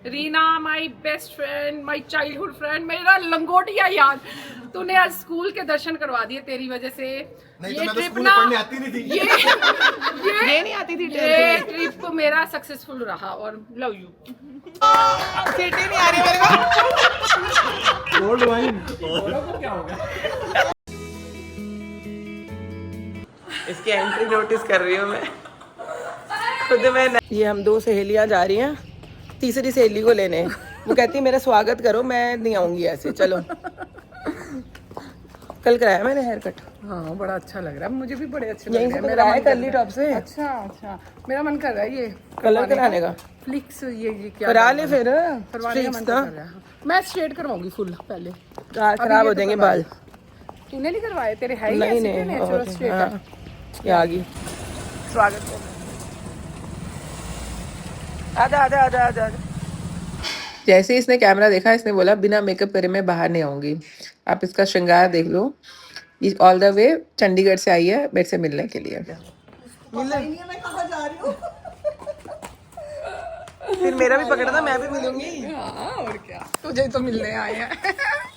Reena my best friend, my childhood friend, मेरा लंगोटिया यार, तूने आज स्कूल के दर्शन करवा दिए तेरी वजह से। नहीं ये तो ट्रिप मैं ना पढ़ने आती नहीं थी। ये नहीं आती थी। ये ट्रिप मेरा सक्सेसफुल रहा और लव यू। सीटी नहीं आ रही मेरे को। गोल्ड वाइन क्या हो गया? इसकी एंट्री नोटिस कर रही हूँ मैं खुद में। ये हम दो सहेलियाँ जा रही हैं तीसरी सहेली को लेने। वो कहती है मेरा स्वागत करो, मैं नहीं आऊंगी ऐसे। चलो कल कराया मैंने हेयर कट। हाँ बड़ा अच्छा लग रहा है, मुझे भी बड़े अच्छे यहीं लग से रहे हैं। कराया है कर्ली टॉप से। अच्छा अच्छा, मेरा मन कर रहा है ये कलर कराने का। फ्लिक्स ये क्या करा ले फिर करवाने का मन तो कर रहा है। मैं स्ट्रेट करवाऊंगी फुल पहले, खराब हो जाएंगे बाल। तूने नहीं करवाए? तेरे है ही नहीं ऐसे के नहीं नेचुरल स्ट्रेट है। हाँ, ये आ गई। स्वागत कर। आजा आजा आजा आजा। जैसे ही इसने कैमरा देखा इसने बोला बिना मेकअप करे मैं बाहर नहीं आऊंगी। आप इसका श्रृंगार देख लो। ये ऑल द वे चंडीगढ़ से आई है मेरे से मिलने के लिए। फिर मेरा भी पकड़ना, मैं भी मिलूंगी। हाँ और क्या, तुझे तो मिलने आए हैं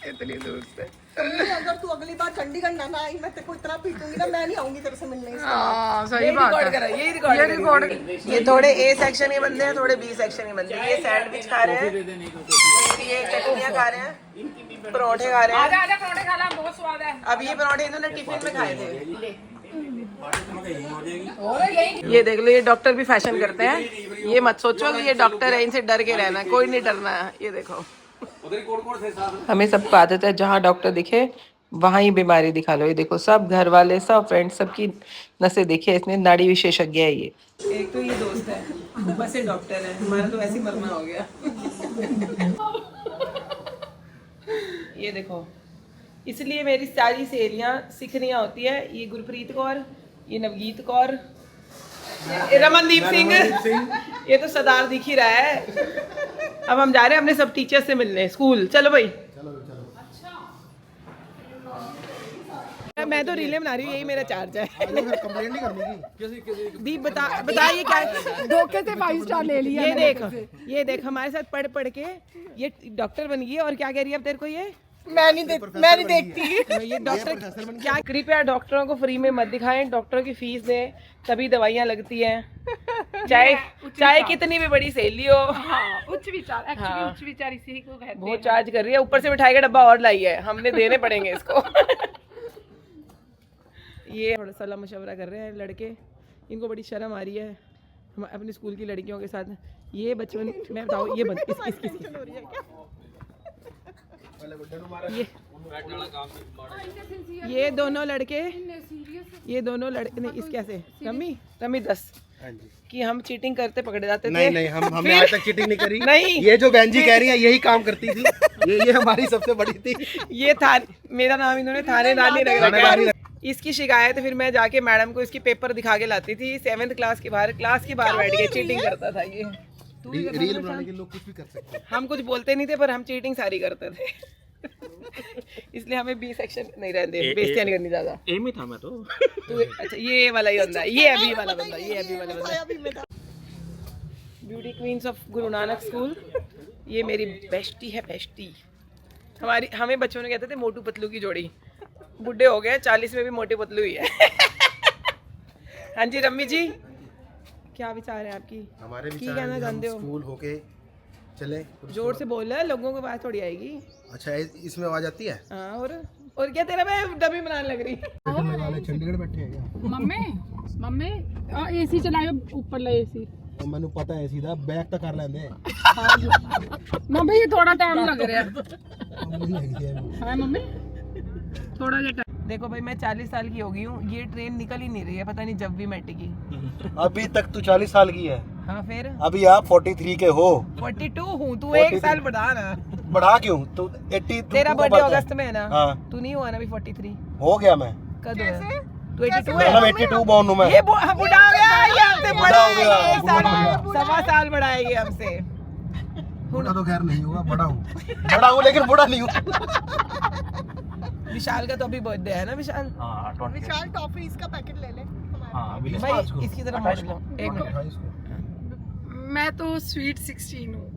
इतनी दूर से। अगर तू अगली बार चंडीगढ़ ना आई मैं तेरे को इतना पीटूंगी ना, मैं नहीं आऊंगी तेरे से मिलने। हाँ सही बात है। ये रिकॉर्ड ये थोड़े ए सेक्शन ही बंदे हैं, थोड़े बी सेक्शन ही बंदे हैं। ये सैंडविच खा रहे हैं, ये चटनियाँ खा रहे हैं, परोठे खा रहे हैं। आजा आजा परोठे खा ला, बहुत स्वाद है। अब ये परोठे इन्होंने टिफिन में खाए थे। ये देख लो, ये डॉक्टर भी फैशन करते हैं। ये मत सोचो कि ये डॉक्टर है इनसे डर के रहना, कोई नहीं डरना है। ये देखो हमें सबको आदत है जहाँ डॉक्टर दिखे वहाँ ही बीमारी दिखा लो। ये देखो सब घर वाले सब फ्रेंड्स सबकी नसें देखिए इसने, नाड़ी विशेषज्ञ है ये। एक तो ये दोस्त है, ऊपर से डॉक्टर है, हमारा तो ऐसे ही मरना हो गया। ये देखो इसलिए मेरी सारी सहेलियाँ सिखनियाँ होती है। ये गुरप्रीत कौर, ये नवगीत कौर, ये रमनदीप सिंह, ये तो सरदार दिख ही रहा है। अब हम जा रहे हैं अपने सब टीचर से मिलने स्कूल। चलो भाई मैं तो रीले बना रही हूँ, यही मेरा चार्ज है। कंप्लेंट नहीं करनी दीप बताइए क्या धोखे से 5 स्टार ले लिया। ये देख हमारे साथ पढ़ पढ़ के ये डॉक्टर बन गई है। और क्या कह रही है अब तेरे को? ये मैं नहीं देखती। ये डॉक्टर क्या, कृपया डॉक्टरों को फ्री में मत दिखाएं। डॉक्टरों की फीस दें तभी दवाइयाँ लगती हैं, चाहे कितनी भी बड़ी सहेली हो। उच्च विचार, एक्चुअली उच्च विचार इसी को कहते हैं। बहुत चार्ज कर रही है, ऊपर से मिठाई का डब्बा और लाई है, हमने देने पड़ेंगे इसको। ये थोड़ा सलाह मशवरा कर रहे हैं लड़के, इनको बड़ी शर्म आ रही है हम अपनी स्कूल की लड़कियों के साथ। ये बचपन मैं बताऊँ ये ये दोनों लड़के नहीं इस कैसे रमी 10 कि हम चीटिंग करते पकड़े जाते थे। नहीं हमने आज तक चीटिंग नहीं करी। नहीं ये जो बहन जी कह रही है यही काम करती थी। ये हमारी सबसे बड़ी थी। ये था मेरा नाम इन्होंने थानेदार नहीं रख रखा। इसकी शिकायत फिर मैं जाके मैडम को इसकी पेपर दिखा के लाती थी। 7th क्लास के बाहर बैठ के चीटिंग करता था ये। रील बनाने के लोग कुछ भी कर सकते हैं। हम कुछ बोलते नहीं थे पर हम चीटिंग सारी करते थे। इसलिए हमें बी सेक्शन नहीं रहते, बेइज्जती नहीं करनी ज्यादा। एम ही था मैं तो। अच्छा ये वाला ही बंदा, ये अभी वाला बंदा। Beauty queen's of Guru Nanak school. ये मेरी बेस्टी है, बेस्टी। हमें बच्चों ने कहते थे मोटू पतलू की जोड़ी। बुढ़े हो गए 40 में भी मोटे पतलू ही है। हाँ जी रम्मी जी क्या विचार है आपकी? हमारे विचार कहना जानते हो? स्कूल होके चले, जोर से बोल रहा है, लोगों को बात थोड़ी आएगी। अच्छा इसमें आवाज आती है। हाँ और क्या तेरा मैं डब्बी बनाने लग रही। चंडीगढ़ बैठे हैं क्या? मम्मी एसी चलाओ, ऊपर ले एसी। मैंने पता है सीधा बैग तक कर लेंगे। मम्मी ये थोड़ा टाइम लग रहा है मम्मी, थोड़ा जा। देखो भाई मैं 40 साल की हो गई हूँ, ये ट्रेन निकल ही नहीं रही है, पता नहीं जब भी मैं टिकी। अभी तक तू 40 साल की है। हाँ फिर अभी आप 43 के हो। 42 हूँ, तू 1 साल बढ़ा ना। बढ़ा क्यों? तू 80 तेरा बर्थडे अगस्त में है ना? हाँ। तू नहीं हुआ ना अभी 43? हो गया मैं। कब है? तू 82 है? 82 बॉर्न हूँ मैं। ये बुढ़ा हो गया, ये हमसे बड़ा हो गया, है, बुढ़ा हो गया। 1.25 साल बड़ा है ये हमसे। बूढ़ा तो खैर नहीं हुआ, बड़ा हूँ लेकिन बूढ़ा नहीं हूँ। विशाल का तो अभी बर्थडे है ना? विशाल विशाल टॉफीज का पैकेट ले ले। भाई इसकी तरफ मोड़ लो एक मिनट। मैं तो स्वीट 16 हूँ।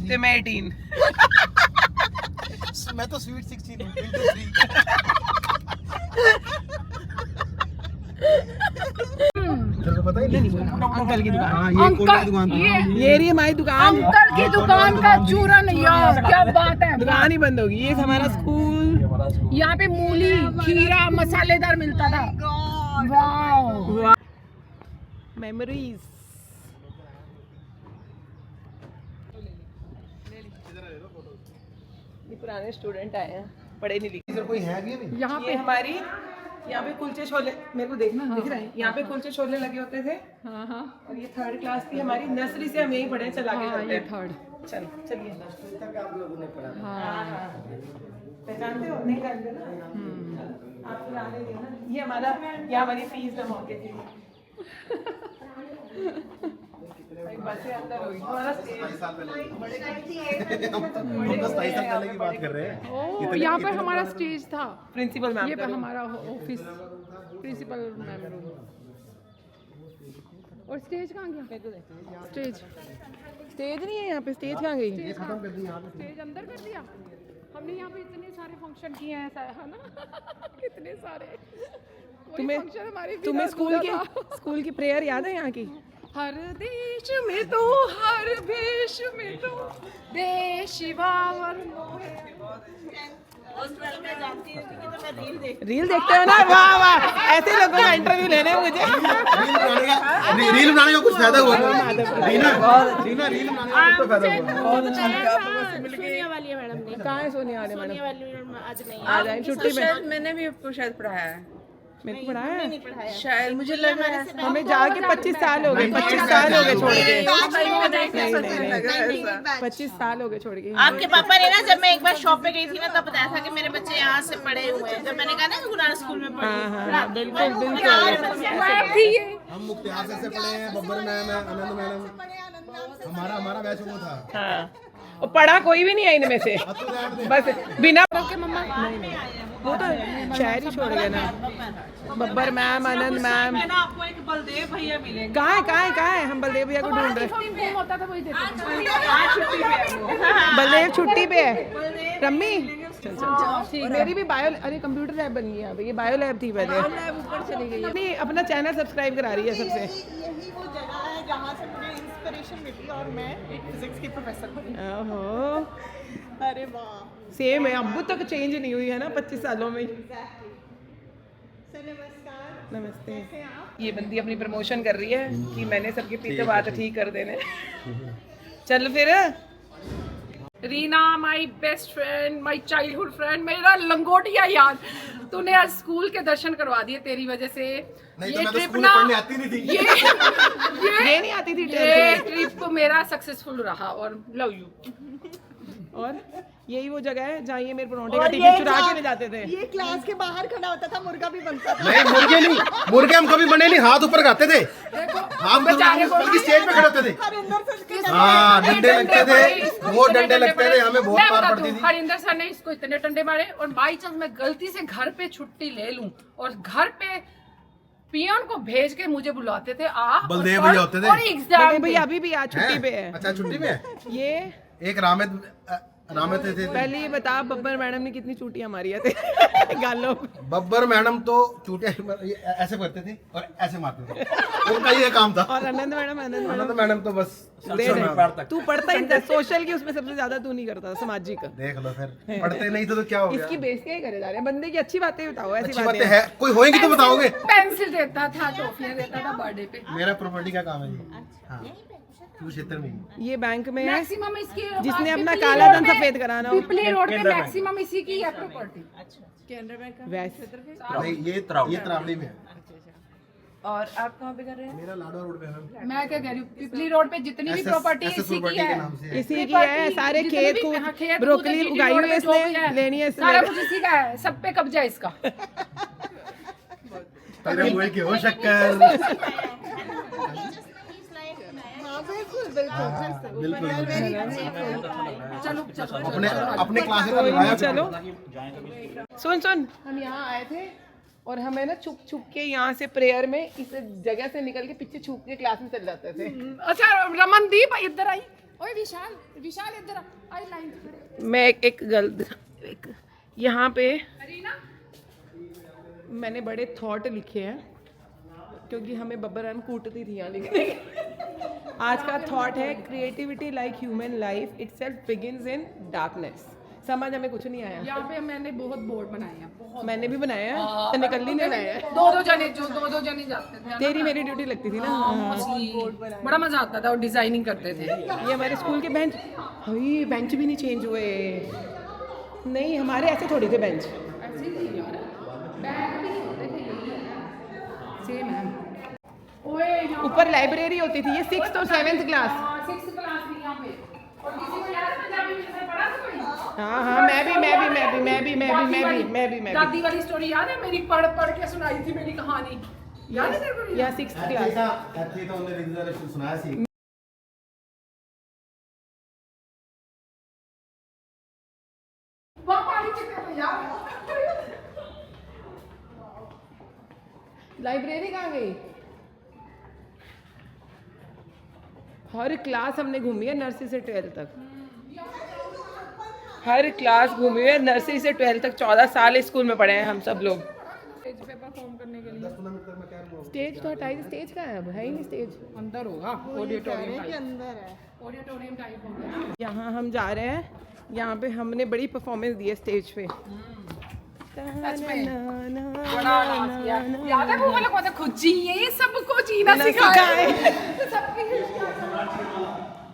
ते मैं 18। मैं तो स्वीट 16 हूँ into 3। तेरे को पता ही नहीं अंकल की दुकान। हाँ, ये कोने की दुकान था। ये रही हमारी दुकान। अंकल की दुकान का चूरन यार, क्या बात है। दुकान ही बंद होगी। ये हमारा स्कूल। यहाँ पे मूली, खीरा मसालेदार मिलता था। वाह। मेमोरीज। ये पुराने स्टूडेंट आए हैं, पढ़े नहीं लिखे। इधर कोई है भी नहीं। यहाँ ये पे हमारी, यहाँ पे कुलचे छोले, मेरे को देखना दिख रहा है, यहाँ पे कुलचे छोले लगे होते थे। हाँ हाँ और ये 3rd क्लास थी हमारी, नर्सरी से हम यही पढ़े, चला के हाँ, चलते ये हैं। 3rd। चलो चलिए। हाँ पहचानते हो? नहीं जानते ना आप पुराने थे ना। ये हमारा, ये हमारी फीस जमा होती थी। बसें अंदर होगी। हमारा स्टेज 27 साल पहले की बात कर रहे हैं। ओ, यहाँ पर हमारा स्टेज था। प्रिंसिपल मैम ये पे हमारा ऑफिस, प्रिंसिपल मैम रूम। और स्टेज कहाँ गया? स्टेज स्टेज नहीं है यहाँ पे। स्टेज कहाँ गई? स्टेज अंदर कर दिया हमने। यहाँ पे इतने सारे फंक्शन किए हैं है ना। कितने सारे। तुम्हें तुम्हें स्कूल की प्रेयर याद है यहाँ की? हर देश में तो हर भेष में तो देश बावर मोहे। रील देखते हो ना? वाह वाह, ऐसे लोगों का इंटरव्यू लेने हैं मुझे। रील बनाने का कुछ फायदा हुआ रीना रीना रील बनाने का कुछ फायदा हुआ। सोनिया वाली है मैडम ने। कहाँ है सोनिया वाले मैडम? सोनिया वाली मैडम आज नहीं आ जाए छुट्टी पे। मैंने भी आपको शायद पढ़ाया है। मेरे को पढ़ाया है शायद मुझे लग रहा है हमें जाके 25 साल हो गए। 25 साल हो गए छोड़ के। 25 साल हो गए छोड़ के। आपके पापा ने ना, जब मैं एक बार शॉप पे गई थी ना, तब बताया था कि मेरे बच्चे यहाँ से पढ़े हुए हैं। जब मैंने कहा ना गुरुनानक स्कूल में पढ़े। हाँ बिल्कुल बिल्कुल। हम मुख्तियार से पढ़े हैं, बब्बर मैम है, आनंद मैडम। हमारा बैच वो था। हाँ, और पढ़ा कोई भी नहीं है इनमें से, बस बिना वो तो शहर ही छोड़ गए ना। बब्बर मैम, आनंद मैम। आपको एक बलदेव भैया मिले। कहाँ है? हम बलदेव भैया को ढूंढ रहे हैं। होता था वही देते थे। बलदेव छुट्टी पे है। रम्मी चल मेरी भी बायो, अरे कंप्यूटर लैब बन गई है। ये बायो लैब थी पहले। ऊपर चली गई। नहीं, अपना चैनल सब्सक्राइब करा रही है सबसे। यही वो जगह है जहाँ से मुझे इंस्पिरेशन मिली और मैं एक फिजिक्स की प्रोफेसर बनी। ओहो, अरे वाह। सेम है, अब तक चेंज नहीं हुई है ना 25 सालों में। सर नमस्कार। नमस्ते। कैसे हैं आप? ये बंदी अपनी प्रमोशन कर रही है कि मैंने सबके पीछे बात ठीक कर देने। चल फिर। Reena my best friend, my childhood friend, मेरा लंगोटिया यार। तूने आज स्कूल के दर्शन करवा दिए तेरी वजह से। नहीं तो ये मैं तो ट्रिप स्कूल ना, में पढ़ने आती नहीं थी। ये नहीं आती थी ये ट्रिप मेरा सक्सेसफुल रहा और लव यू। और यही वो जगह है जहाँ ये मेरे परोंठे का टिफिन चुरा के ले जाते थे। ये क्लास के बाहर खड़ा होता था, मुर्गा भी बनता था। नहीं मुर्गे हम कभी बने नहीं, हाथ ऊपर करते थे। हम बल्कि स्टेज पे खड़े होते थे। हरिंदर सर के हाँ, डंडे लगते थे, वो डंडे लगते थे, हमें बहुत मार पड़ती थी। हरिंदर सर ने इसको इतने डंडे मारे और बाई चांस मैं गलती से घर पे छुट्टी ले लूं और घर पे पियन को भेज के मुझे बुलाते थे। बलदेव भैया होते थे। और एग्जाम भैया अभी भी आज छुट्टी पे है। अच्छा छुट्टी पे है। ये एक रामित थे। पहले ये बता, बब्बर मैडम ने कितनी चूटियां मारी है गालों पे? बब्बर मैडम तो चूटियां ऐसे करते थे और ऐसे मारते थे, उनका ये काम था। और आनंद मैडम तो बस तू पढ़ता ही था सोशल की, उसमें सबसे ज्यादा तू नहीं करता सामाजिक। देख लो फिर, पढ़ते नहीं तो क्या हो गया। इसकी बेइज्जती ही करे जा रहे हैं। बंदे की अच्छी बातें बताओ, ऐसी अच्छी बातें बातें है कोई होएंगी तो बताओगे। पेंसिल देता था, टॉफियां देता था बर्थडे पे। मेरा प्रॉपर्टी का काम है ये। हाँ, इस क्षेत्र में ये बैंक में है, मैक्सिमम इसकी जिसने अपना पिपली काला रोड धन पे- सफेद कराना हो। पिपली रोड पे मैक्सिमम इसी की है प्रॉपर्टी। कैनरा बैंक का वैसे नहीं, ये त्रावली में है। और आप कहाँ पे कर रहे हैं? मेरा लाडवा रोड पे है। मैं क्या कह रही हूँ, पिपली रोड पे जितनी भी प्रॉपर्टी SS इसी की प्रॉपर्टी है। के नाम से है। इसी की है, सारे जितनी खेत भी- को हाँ, खेत ब्रोकली कूद, उगाई हुई है GT रोड पे जो भी इसने, लेनी है सारा इसने। कुछ इसी का है, सब पे कब्जा है इसका। तेरे मुंह की हो शक्कर। हाँ बिल्कुल बिल्कुल बिल्कुल चलो चलो अपने क्लास का कोई लगाया नहीं, चलो सुन हम यहाँ आए थे और हमें ना छुप छुप के यहाँ से प्रेयर में इस जगह से निकल के पीछे छुप के क्लास में चले जाते थे। अच्छा रमनदीप इधर आई, ओए विशाल विशाल इधर आई लाइन से खड़े। मैं एक यहाँ पे मैंने बड़े थॉट लिखे हैं क्योंकि हमें बब्बर मैम कूटती थी यहाँ लिखने के। आज का थॉट है creativity like human life itself begins in darkness. समझ हमें कुछ नहीं आया। यहाँ पे मैंने बहुत बोर्ड बनाए हैं, बहुत। मैंने भी बनाया है, तो निकलनी नहीं बनाया है। दो जने जाते थे। तेरी मेरी ड्यूटी लगती थी ना। बड़ा मजा आता था और डिजाइनिंग करते थे। ये हमारे स्कूल के बेंच, भाई बेंच भी नहीं चेंज हुए। नहीं हमारे ऐसे थोड़ी थे बेंच। ऐसे ही थे यार, बैग भी नहीं होते थे, यही है सेम है। ओए यहाँ ऊपर लाइब्रेरी होती थी, ये 6th और 7th क्लास। 6th क्लास में यहाँ पे, और किसी को याद है पंजाबी में पढ़ा था कोई? हाँ मैं भी दादी वाली स्टोरी याद है मेरी? पढ़ के सुनाई थी मेरी कहानी, याद है तेरे को? या 6th क्लास। ऐसे तो उन्होंने रिजल्ट सुनाया सी। वहाँ पानी पीते थे यार। लाइब्रेरी कहाँ गई? हर क्लास हमने घूमी है नर्सरी से 12th तक। हर क्लास घूमी है नर्सरी से 12th तक। 14 साल स्कूल में पढ़े हैं हम सब लोग। स्टेज पे परफॉर्म करने के लिए स्टेज तो हटाई, स्टेज कहाँ है? अब है ही नहीं स्टेज। अंदर होगा, ऑडिटोरियम के अंदर है। ऑडिटोरियम टाइप होगा। यहाँ हम जा रहे हैं, यहाँ पे हमने बड़ी परफॉर्मेंस दी है स्टेज पे। सच में बड़ा डांस किया। याद है वो वाला कौन सा खुजी, ये सबको जीना सिखाए।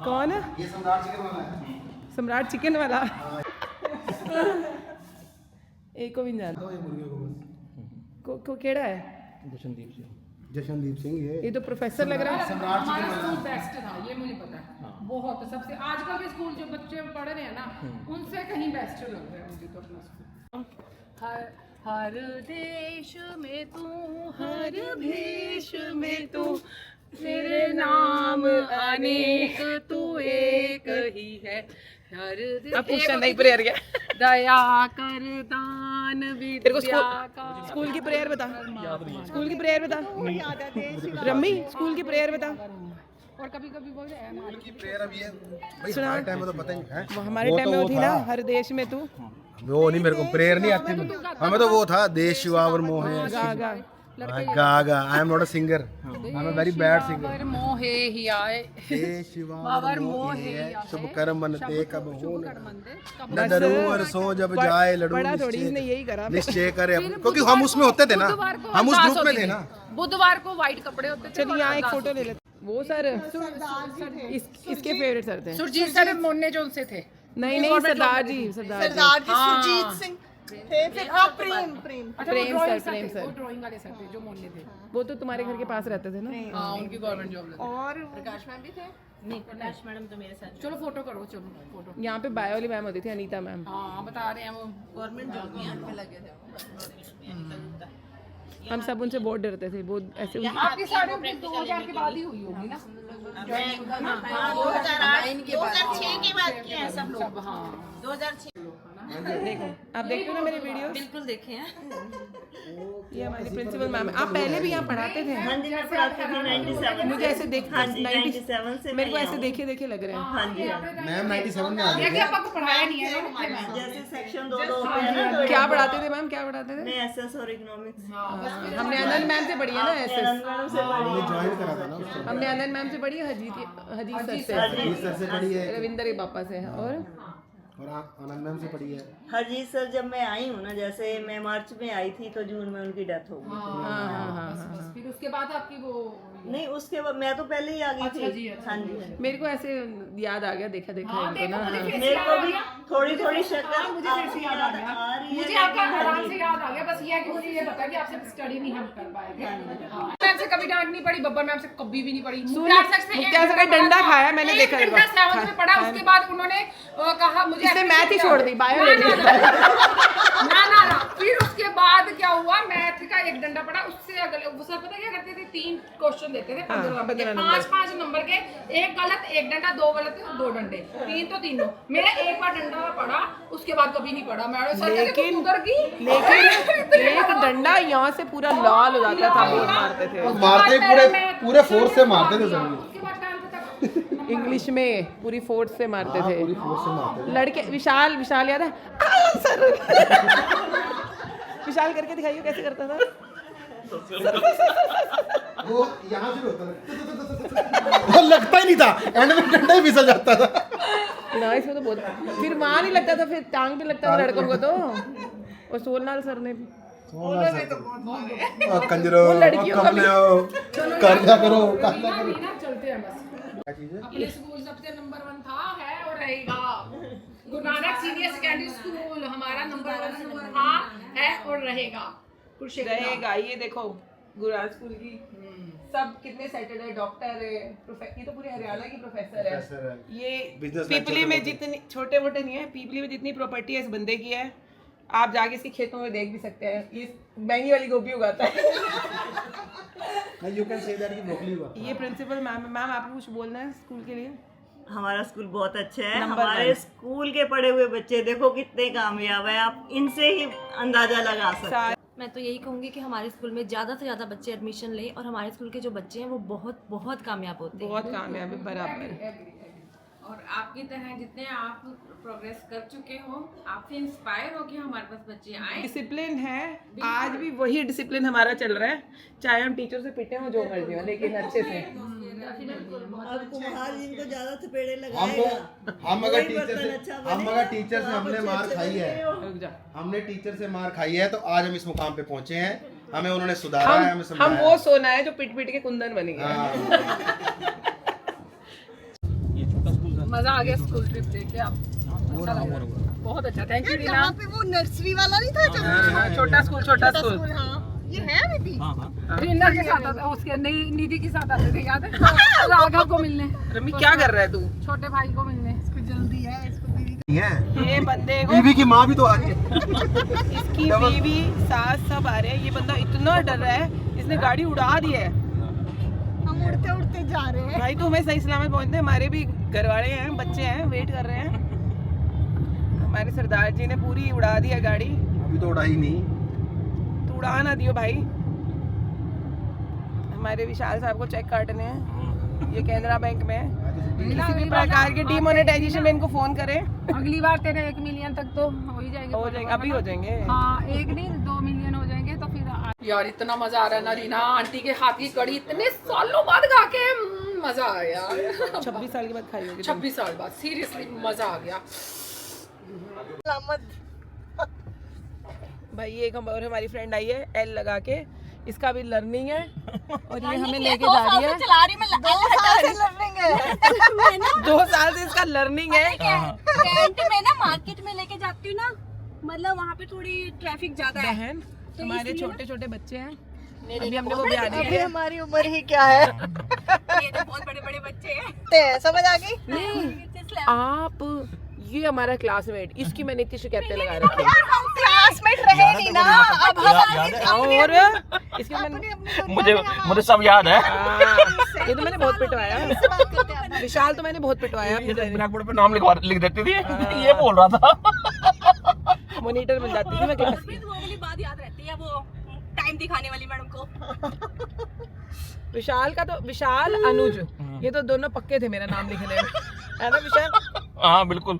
कौन है? ये सम्राट चिकन वाला है। सम्राट चिकन वाला। एक को भी नहीं जानता। ये मुर्गे को बस। को केड़ा है? जशनदीप सिंह ये तो प्रोफेसर लग रहा है। सम्राट चिकन हमारा वाला। स्कूल बेस्ट था, ये मुझे पता है। बहुत सबसे आजकल के स्कूल जो बच्चे पढ़ रहे हैं ना, उनसे कहीं बेस्ट लग रहा है मुझे तो अपना स्कूल। हर देश में तू, हर भेष में तू, तेरे नाम अनेक तू एक ही है। हर अब पूछना नहीं प्रेयर क्या? दया कर दान तेरे को विद्या का। स्कूल की प्रेयर बता। स्कूल की प्रेयर बता। रम्मी स्कूल की प्रेयर बता। और कभी कभी बोल रहे हैं की प्रेयर अब ये भाई हमारे टाइम में तो पता ही है। वो हमारे टाइम में वो थी ना, हर देश में तू। वो नहीं, मेरे को प्रेयर नहीं आती। हमें तो वो था, देश शिवावर मोहे गा गा। गा। I am not a singer, I am a very bad singer. मोहे ही आए देश शिवावर बाबर मोहे मोहे शुभ कर्म मनते कब हो मंदिर न डरूं सो जब जाए लड़ूं बड़ा थोड़ी इसने यही करा। निश्चय करे, क्योंकि हम उसमें होते थे ना, हम उस ग्रुप में थे ना। बुधवार को व्हाइट कपड़े होते थे। चलिए यहाँ एक फोटो ले लेते। वो सर इसके फेवरेट सर थे। सुरजीत सर मोन्ने जो उनसे थे। नहीं सरदार जी। सरदार जी सुरजीत सिंह थे। फिर प्रेम प्रेम सर। वो ड्राइंग वाले सर थे जो मोन्ने थे। वो तो तुम्हारे घर के पास रहते थे ना। हाँ उनकी गवर्नमेंट जॉब लगी। और प्रकाश मैम भी थे। नहीं प्रकाश मैडम तो मेरे साथ चलो फोटो करो, चलो फोटो। यहाँ पे बायो वाली मैम होती थी, अनीता मैम। हाँ बता रहे हैं वो गवर्नमेंट जॉब में लगे थे। हम सब उनसे बहुत डरते थे। वो ऐसे आपकी साड़ी 2000 के बाद ही हुई होगी ना? 2008 2006 के बाद किया है सब लोग। हाँ 2006 देखो, आप देखते हो ना मेरे वीडियो। बिल्कुल देखे हैं। ये हमारी प्रिंसिपल मैम है। आप पहले भी यहाँ पढ़ाते थे? हाँ जी मैं पढ़ाती थी 97 मुझे ऐसे देख हाँ जी 97 से मेरे को मैं ऐसे देखे देखे लग रहे हैं। हाँ जी हाँ। मैम 97 में आ गए थे। आपको पढ़ाया नहीं है। जैसे सेक्शन 2 होते हैं ना तो क्या पढ़ाते थे मैम? क्या पढ़ाते थे? मैं एसएस और इकोनॉमिक्स हमने आनंद मैम से पढ़ी है ना ऐसे। मैडम से पढ़ी हमने ज्वाइन करा था ना उस टाइम। हमने आनंद मैम से पढ़ी है, हजीज सर से, हरजीत सर से पढ़ी है रविंदर के पापा से। और आनंद मैम से पढ़ी है। हरजीत सर जब मैं आई हूँ ना, जैसे मैं मार्च में आई थी तो जून में उनकी डेथ हो गई। फिर उसके बाद आपकी वो नहीं उसके बाद मैं तो पहले ही आ गई थी। हाँ जी मेरे को ऐसे याद आ गया, देखा देखा इनको ना। मेरे को भी थोड़ी थोड़ी शक्ल मुझे जैसे याद आ रही है। मुझे आपका आराम से याद आ गया। बस ये है कि मुझे ये पता कि आपसे स्टडी नहीं हम कर पाए थे। मैम से कभी डांट नहीं पड़ी, बब्बर मैम से कभी भी नहीं पड़ी। मुख्तार सर का डंडा खाया मैंने, देखा एक घंटा 7th में पढ़ा। उसके बाद उन्होंने कहा मुझे इसने मैथ ही छोड़ दी, बायो ले लिया। ना फिर उसके बाद क्या हुआ, मैथ का एक डंडा पड़ा। उससे अगले वो सर पता क्या करते थे, 3 क्वेश्चन देते थे 15 नंबर के, 5-5 नंबर के, एक गलत एक डंडा, 2 गलत 2 डंडे, 3 तो तीनों। मेरा एक बार डंडा पड़ा, उसके बाद कभी नहीं पड़ा। मैं सर लेकिन उधर की लेकिन एक डंडा यहाँ से पूरा लाल हो जाता था, बहुत मारते थे। मारते पूरे फोर्स से मारते थे सर। उसके बाद 10th तक इंग्लिश में पूरी फोर्स से मारते थे पूरी फोर्स से मारते थे। लड़के। विशाल याद है सर? विशाल करके दिखाइए कैसे करता था। वो यहाँ से होता था, वो लगता ही नहीं था, एंड में डंडा ही फिसल जाता था। ना इसमें तो बहुत, फिर मार नहीं लगता था, फिर टांग पे लगता था लड़कों को तो। और सोलनाल सर ने भी कंजरो लड़कियों का भी- कर दिया करो। ना चलते हैं बस। अपने स्कूल सबसे नंबर 1 था, है और रहेगा। Guru Nanak senior secondary school हमारा नंबर 1 था, है और रहेगा। रहेगा। ये देखो गुरुराज स्कूल की सब कितने सेटेड है, डॉक्टर है, ये तो पूरे हरियाणा की प्रोफेसर है। ये पीपली में जितनी छोटे मोटे नहीं है, पीपली में जितनी प्रॉपर्टी है इस बंदे की है। आप जाके इसके खेतों में देख भी सकते हैं, ये महंगी वाली गोभी उगाता है। यू कैन से दैट कि ब्रोकली हुआ। ये प्रिंसिपल मैम आपको कुछ बोलना है स्कूल के लिए? हमारा स्कूल बहुत अच्छा है। नंबर हमारे 1। स्कूल के पढ़े हुए बच्चे देखो कितने कामयाब है, आप इनसे ही अंदाजा लगा सकते हैं। मैं तो यही कहूँगी कि हमारे स्कूल में ज़्यादा से ज़्यादा बच्चे एडमिशन लें और हमारे स्कूल के जो बच्चे हैं वो बहुत बहुत कामयाब होते हैं। बहुत कामयाब है, बराबर। और आपकी तरह जितने आप प्रोग्रेस कर चुके हो, आपसे इंस्पायर हो कि हमारे पास बच्चे आए। डिसिप्लिन है, आज भी वही डिसिप्लिन हमारा चल रहा है, चाहे हम टीचर से पिटे हो जो मर्जी हो, लेकिन अच्छे से। अब कुम्हार जिनको ज्यादा थपेड़े हमको लगाएगा, हम अगर वही टीचर बर्तन से अच्छा हम बनेगा। अगर टीचर से हमने मार खाई है, रुक जा। हमने टीचर से मार खाई है, तो आज हम इस मुकाम पे पहुंचे हैं। हमें उन्होंने सुधारा है, हमें हम समझाया। वो सोना है जो पिट पिट के कुंदन बनी है। हाँ। मजा आ गया स्कूल ट्रिप देख के। आप अच्छा लगा, बहुत अच्छा। Thank you Reena. यहाँ पे वो नर्सरी वाला नहीं था जब छोटा स्कूल। हाँ ये है अभी भी। रीना के साथ आता, उसके निधि के साथ आते थे, याद है? राघव को मिलने, रमी क्या कर रहा है तू? छोटे भाई को मिलने। इसको जल्दी है, इसको दीदी ये बंदे को, बीवी की माँ भी तो आ रही है। इसकी बीवी सास सब आ रहे हैं। ये बंदा इतना डर रहा है, इसने गाड़ी उड़ा दी है। हम उड़ते उड़ते जा रहे हैं। भाई तो हमें सही सलामत पहुंचते हैं। हमारे भी घर वाले हैं, बच्चे हैं, वेट कर रहे हैं। हमारे सरदार जी ने पूरी उड़ा दी है गाड़ी। अभी तो उड़ाई नहीं। तो उड़ा ना दियो भाई। हमारे विशाल साहब को चेक काटने हैं, ये केनरा बैंक में है। किसी भी प्रकार के डीमोनेटाइजेशन में इनको फोन करें। अगली बार तेरे 1 मिलियन तक तो हो ही जाएंगे। हो जाएंगे, अभी हो जाएंगे। हाँ, 1 नहीं 2 मिलियन हो जाएंगे तो फिर यार इतना मजा आ रहा है ना रीना। आंटी के हाथ की कड़ी इतने सालों बाद खा के मजा आया। 26 साल के बाद खाई होगी। 26 साल बाद सीरियसली मजा आ गया। भाई ये एक और हमारी फ्रेंड आई है एल लगा के, इसका भी लर्निंग है और ये हमें लेके जा रही है। 2 साल से इसका लर्निंग है। कैंट में ना मार्केट में लेके जाती हूँ ना, मतलब वहाँ पे थोड़ी ट्रैफिक ज्यादा है। बहन हमारे छोटे छोटे बच्चे हैं, अभी हमने वो बयान अभी किया। हमारी उम्र ही क्या है। ये तो बहुत बड़े बड़े बच्चे हैं। समझ आ गई। नहीं आप, ये हमारा क्लासमेट, इसकी मैंने इतनी शिकायतें लगा रखी है। क्लासमेट रहे नहीं ना, अब और इसके मैंने मुझे सब याद है। ये तो मैंने बहुत पिटवाया। विशाल तो मैंने बहुत पिटवाया। ब्लैक बोर्ड पे नाम लिख देती थी। ये बोल रहा था। मॉनिटर बन जाती थी मैं क्लास की। वो वाली बात याद रहती है, वो टाइम दिखाने वाली मैडम को। विशाल का तो, विशाल अनुज, ये तो दोनों पक्के थे मेरा नाम लिखने में, है ना विशाल? हाँ बिल्कुल।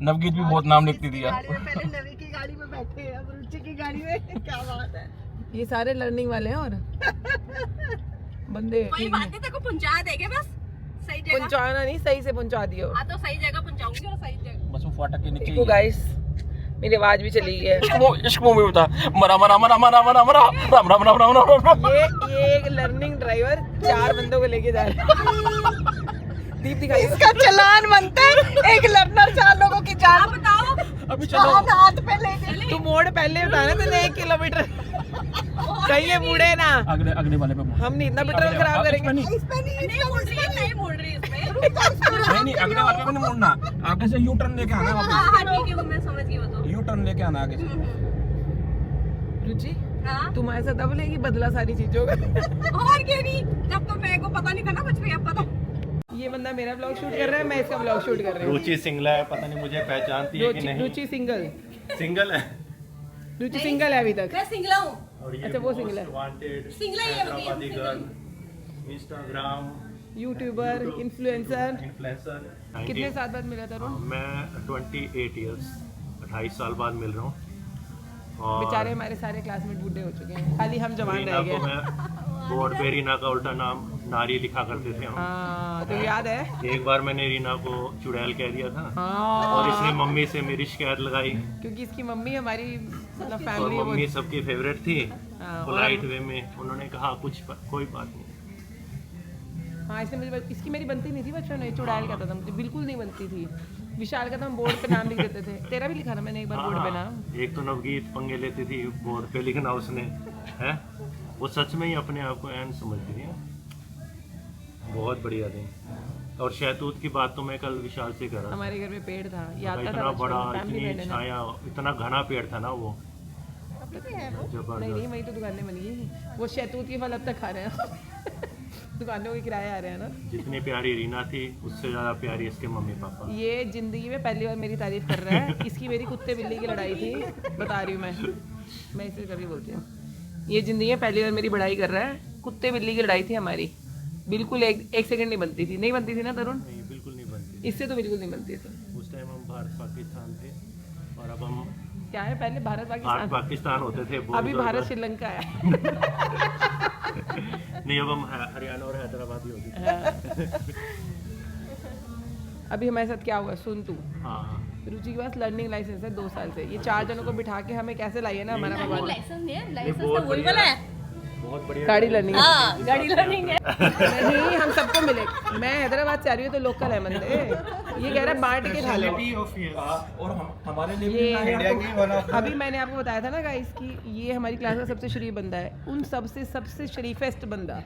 नवगीत भी बहुत नाम लिखती थी यार। पहले नवी की गाड़ी में बैठे हैं, अब रुचि की गाड़ी में। क्या बात है। ये सारे लर्निंग वाले हैं और बंदे वही बात है, तेरे को पहुंचा देंगे बस सही जगह। पहुंचाना नहीं, सही से पहुंचा दियो। हाँ तो सही जगह पहुंचाऊंगी और सही जगह। बस वो फाटक के नीचे देखो गाइस, मेरी आवाज भी चली गई है। इश्क मूवी होता मरा मरा मरा मरा मरा मरा राम राम राम राम राम। ये एक लर्निंग ड्राइवर 4 बंदों को लेके जा रहा है। दीप दिखाइए। इसका चालान बनता है, एक लर्नर 4 लोगों की जान। बताओ अभी चलो। हाथ पे लेके। तू मोड़ पहले बताना तूने 1 किलोमीटर कहीं ये मुड़े ना। अगले वाले पे हम नहीं इतना पेट्रोल खराब करेंगे। इस पे नहीं मुड़ रही है, नहीं मुड़ रही इसमें। नहीं अगले वाले पे नहीं मुड़ना, आगे से यू टर्न लेके आना। हाँ ठीक है, वो मैं समझ गई। वो तो यू टर्न लेके आना आगे से। रुचि तुम्हारे साथ अब लेगी बदला सारी चीजों का। और क्या नहीं, जब तो मेरे को पता नहीं था ना, बचपन अब पता। ये बंदा मेरा ब्लॉग शूट कर रहा है, मैं इसका ब्लॉग शूट कर रही हूँ। रुचि सिंगला है, पता नहीं मुझे पहचानती है कि नहीं। रुचि सिंगल, सिंगल है। रुचि सिंगल है अभी तक। मैं सिंगला हूँ। और ये अच्छा, वो सिंगल है। वांटेड सिंगला ही है, Hyderabadi girl, Instagram YouTuber, influencer. Influencer. कितने साल बाद मिला था रुन? मैं 28 ईयर्स 28 साल बाद मिल रहा हूँ। और बेचारे हमारे सारे क्लासमेट बूढ़े हो चुके हैं, खाली हम जवान रीना रह को गए। मैं बोर्ड पे रीना का उल्टा नाम नारी लिखा करते थे हम। हाँ, तो याद है। एक बार मैंने रीना को चुड़ैल कह दिया था हाँ, और इसने मम्मी से मेरी शिकायत लगाई, क्योंकि इसकी मम्मी हमारी मतलब और फैमिली वो। मम्मी सबकी फेवरेट थी। हाँ, पोलाइट वे में उन्होंने कहा कोई बात नहीं। हाँ, इसने मुझे इसकी मेरी बनती नहीं थी बचपन में, चुड़ैल कहता था मुझे, बिल्कुल नहीं बनती थी। विशाल का तो हम बोर्ड पे नाम लिख देते थे। तेरा भी लिखा ना मैंने एक बार बोर्ड पे नाम। एक तो नवगीत पंगे लेती थी बोर्ड पे लिखना उसने, है वो सच में ही अपने आप को एन समझती थी। बहुत बढ़िया थी। और शहतूत की बात तो मैं कल विशाल से करा, हमारे घर में पेड़ था, याद था इतना बड़ा, फैमिली इतनी छाया, इतना घना पेड़ था ना वो। नहीं जबरदस्त। वही तो दुकानें बनी है। वो शहतूत के फल अब तक खा रहे हैं। दुकानों के किराए आ रहे हैं ना। जितनी प्यारी रीना थी उससे ज्यादा प्यारी इसके मम्मी पापा। ये जिंदगी में पहली बार मेरी तारीफ कर रहा है। इसकी मेरी कुत्ते बिल्ली की लड़ाई थी, बता रही हूँ मैं इसे कभी बोलती हूँ। ये जिंदगी में पहली बार मेरी बढ़ाई कर रहा है। कुत्ते बिल्ली की लड़ाई थी हमारी, बिल्कुल एक सेकंड नहीं बनती थी। नहीं बनती थी ना तरुण? नहीं, बिल्कुल नहीं बनती। इससे तो बिल्कुल नहीं बनती थी। उस टाइम हम भारत पाकिस्तान थे और अब हम क्या है, पहले भारत पाकिस्तान होते थे। अभी भारत श्रीलंका है। नहीं, अब हम हरियाणा और हैदराबाद ही होगी। अभी हमारे साथ क्या हुआ सुन तू। हाँ, रुचि के पास लर्निंग लाइसेंस है 2 साल से। ये 4 जनों को बिठा के हमें कैसे लाई है ना हमारा भगवान। बहुत बढ़िया है, बहुत बढ़िया गाड़ी लर्निंग है। गाड़ी लर्निंग है। नहीं, हम सबको मिले। मैं हैदराबाद से आ रही हूँ तो लोकल है मंदे। ये कह रहा है बांट के खा लो। और हमारे लिए ये इंडिया की वन ऑफ अभी मैंने आपको बताया था ना गाइस कि ये हमारी क्लास का सबसे शरीफ बंदा है। उन सबसे शरीफेस्ट बंदा।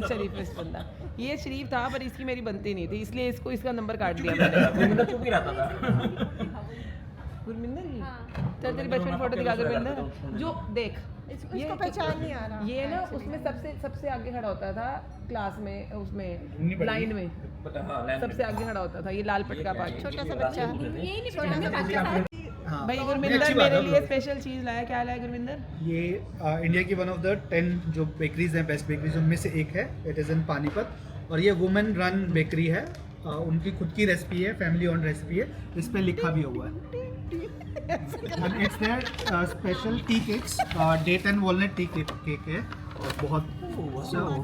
शरीफेस्ट बंदा ये शरीफ था, पर इसकी मेरी बनती नहीं थी, इसलिए इसका नंबर काट दिया मैंने। चुप ही रहता था। गुरमिंदर जी, चल तेरी बचपन फोटो दिखा गुरमिंदर। जो देख इसको पहचान नहीं आ रहा। ये ना उसमें सबसे आगे खड़ा होता था क्लास में, उसमें लाइन में सबसे आगे खड़ा होता था। ये लाल पटका पा के छोटा सा बच्चा। भाई गुरमिंदर मेरे लिए स्पेशल चीज लाया। क्या लाया गुरमिंदर? ये इंडिया की वन ऑफ द 10 जो बेकरीज हैं, बेस्ट बेकरीज, उनमें से एक है। इट इज़ इन पानीपत और ये वुमेन रन बेकरी है। उनकी खुद की रेसिपी है, फैमिली ओन रेसिपी है। इस पे लिखा भी हुआ है। And it's their special tea cakes, date and walnut tea cake है और बहुत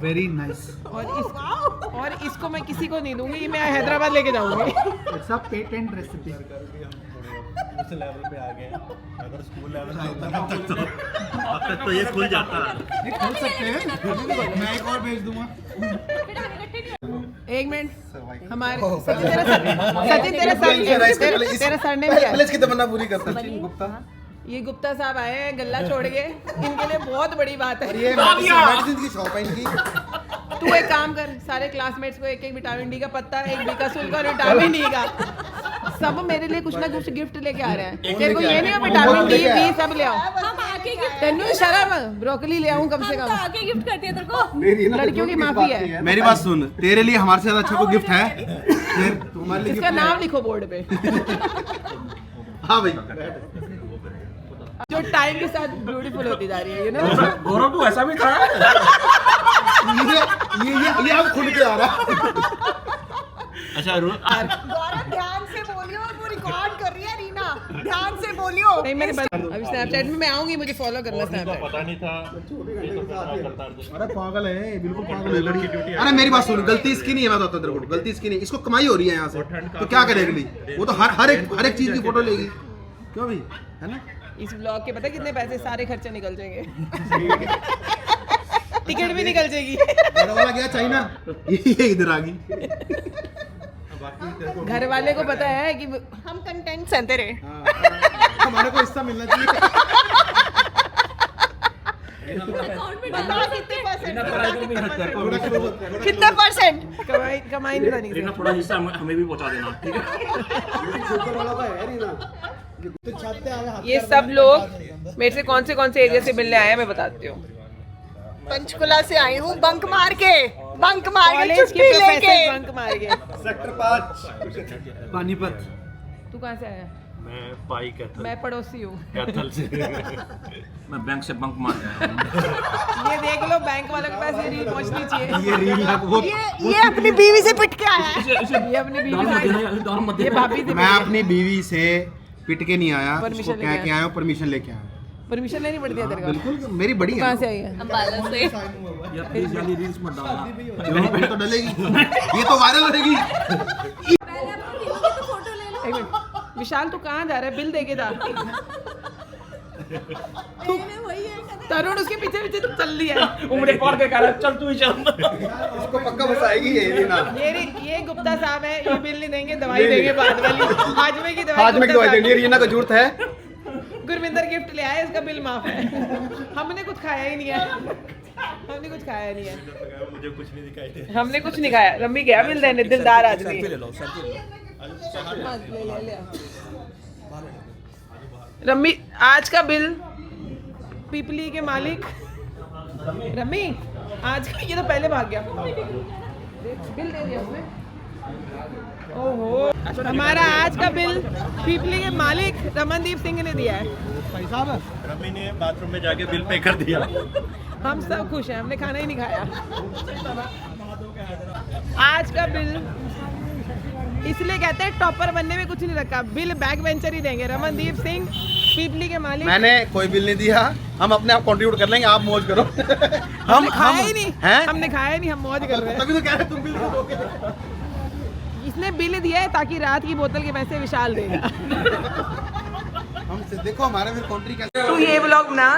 वेरी नाइस। और इसको मैं किसी को नहीं दूंगी, ये मैं हैदराबाद लेके जाऊंगी। It's a patent recipe. उस लेवल पे आ गए, अगर स्कूल लेवल पे होता अब तक तो ये खुल जाता। ये खोल सकते हैं, मैं एक और भेज दूंगा। एक मिनट, हमारे सचिन तेरा सरनेम क्या है? इसकी तमन्ना पूरी करता है गुप्ता। ये गुप्ता साहब आए हैं गल्ला छोड़ के, इनके लिए बहुत बड़ी बात है। ये मेडिसिन की शॉप है इनकी। तू एक काम कर, सारे क्लासमेट्स को एक विटामिन डी का पत्ता, एक बिकासुल का, विटामिन डी का, सब मेरे लिए कुछ ना कुछ गिफ्ट लेके आ रहे हैं। तेरे को ये नहीं है विटामिन डी बी सब ले आओ। तेनू शर्म, ब्रोकली ले आऊं कम से कम। आगे गिफ्ट करती है तेरे को। लड़कियों की माफी है। मेरी बात सुन, तेरे लिए हमारे से ज्यादा अच्छा कोई गिफ्ट है? तुम्हारे लिए इसका नाम लिखो बोर्ड पे। हाँ भाई, जो टाइम के साथ ब्यूटीफुल होती जा रही है, यू नो। गौरव तू ऐसा भी था। ये अब खुल के आ रहा। अच्छा गौरव ध्यान से बोलियो, वो रिकॉर्ड कर रही है रीना, ध्यान से बोलियो। नहीं मेरे अभी स्नैपचैट में मैं आऊंगी, मुझे फॉलो करना स्नैपचैट। पता नहीं था। अरे पागल है, बिल्कुल पागल है लड़की। अरे मेरी बात सुन, गलती इसकी नहीं है, मैं बताता तेरे को, गलती इसकी नहीं। इसको कमाई हो रही है यहाँ से, तो क्या करेगी अगली? वो तो हर एक चीज की फोटो लेगी, क्यों भाई, है ना? इस ब्लॉग के पता कितने पैसे, सारे खर्चे निकल जाएंगे। टिकट भी निकल जाएगी। मेरा वाला गया चाइना, ये इधर आ गई। घर वाले को पता है कि हम कंटेंट्स हैं तेरे। हमारे को हिस्सा मिलना चाहिए। कितना परसेंट कमाई नहीं करनी। रीना थोड़ा हिस्सा हमें भी पहुंचा देना, ठीक है? ये सब लोग मेरे से कौन से एरिया से मिलने आया मैं बताती हूँ। पंचकुला से आई हूँ बंक मार के कॉलेज के छुट्टी लेके। प्रोफेसर बंक मार के। सेक्टर 5 पानीपत। तू कहाँ से आया? मैं पाई कैथल। मैं पड़ोसी हूँ। कैथल से। मैं बैंक से बंक मार गया। ये देख लो, बैंक वालों के पास ये रील पहुँचनी चाहिए। ये रील है वो। ये अपनी बीवी से पिट के आया है। ये अपनी बीवी से, ये भाभी से। मैं अपनी बीवी से पिट के नहीं आया, परमिशन उसको कह के आया हूँ, परमिशन लेके आया हूँ। परमिशन लेनी पड़ती है तेरे को? बिल्कुल मेरी बड़ी है। कहाँ से आई है? अम्बाला से। रील्स मत डालना। ये तो डलेगी, ये तो वायरल होगी। एक मिनट, विशाल तू कहाँ जा रहा है? बिल देके जा। तरुण उसके पीछे पीछे चल लिया है। उमड़े पड़ के कह रहा है, चल तू ही चल। इसको पक्का फंसाएगी ये ना। ये गुप्ता साहब है, ये बिल नहीं देंगे, दवाई देंगे बाद वाली। हाजमे की दवाई। हाजमे की दवाई देनी है, रीना को जरूरत है। गुरविंदर गिफ्ट ले आए, इसका बिल माफ है। हमने कुछ खाया ही नहीं है। हमने कुछ खाया नहीं है। मुझे कुछ नहीं दिखाई दे। हमने कुछ नहीं खाया। रम्मी गया बिल देने, दिलदार आदमी। रम्मी आज का बिल पीपली के मालिक। रम्मी आज का, ये तो पहले भाग गया। बिल दे दिया उसने। ओहो, हमारा आज का बिल पीपली के मालिक रमनदीप सिंह ने दिया है। रमी ने बाथरूम में जाके बिल पे कर दिया। हम सब खुश हैं, हमने खाना ही नहीं खाया। आज का बिल इसलिए कहते हैं टॉपर बनने में कुछ नहीं रखा, बिल बैक बेंचर ही देंगे। रमनदीप सिंह पीपली के मालिक। मैंने कोई बिल नहीं दिया, हम अपने आप कंट्रीब्यूट कर लेंगे, आप मौज करो। हमने खाया ही नहीं हैं? हमने खाया ही नहीं, हम मौज कर रहे हैं। तभी तो कह रहे तुम बिल दोगे। इसने बिल दिया है ताकि रात की बोतल के पैसे विशाल देगा। हमसे देखो हमारे फिर कंट्री कैसे। तू ये व्लॉग बना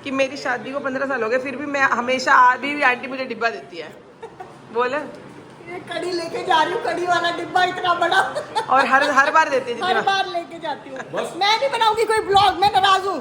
कि मेरी शादी को 15 साल हो गए, फिर भी मैं हमेशा अभी भी आंटी मुझे डिब्बा देती है। बोले ये कड़ी लेके जा रही हूँ, कड़ी वाला डिब्बा इतना बड़ा। और हर बार देती है हर बार लेके जाती हूँ। मैं नहीं बनाऊंगी कोई ब्लॉग, मैं नाराज हूँ।